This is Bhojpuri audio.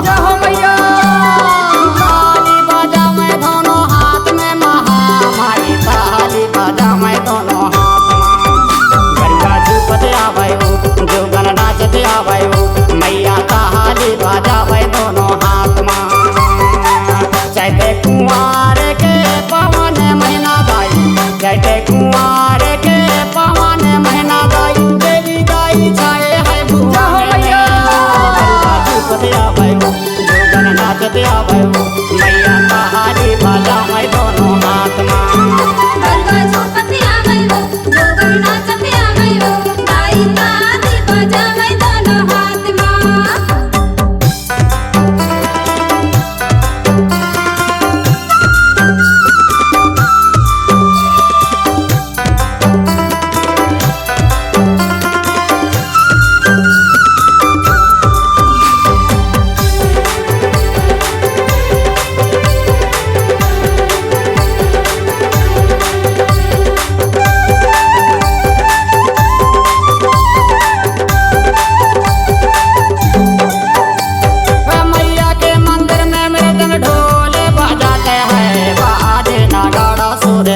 जहो मैया। ताली बजावे दोनों हाथ में महामाई ताली बजावे दोनों हाथ में गरबा झूपते आवे जोगन नाचते आवे मैया ताली बजावे दोनों हाथ में चैते कुंवार के पवन महीना दाई चैते कुंवार के पवन महीना दाई देवी दाई छाए है भुवन गरबा झूपते आवे जोगन नाचते आवे मैया ताली बजावे दोनों हाथ में गरबा झूपते आवे जोगन नाचते आवे दाई ताली बजावे दोनों हाथ में। मैया के मंदिर में मृदंग ढोल बजाते हैं बाजे नगाड़ा सुर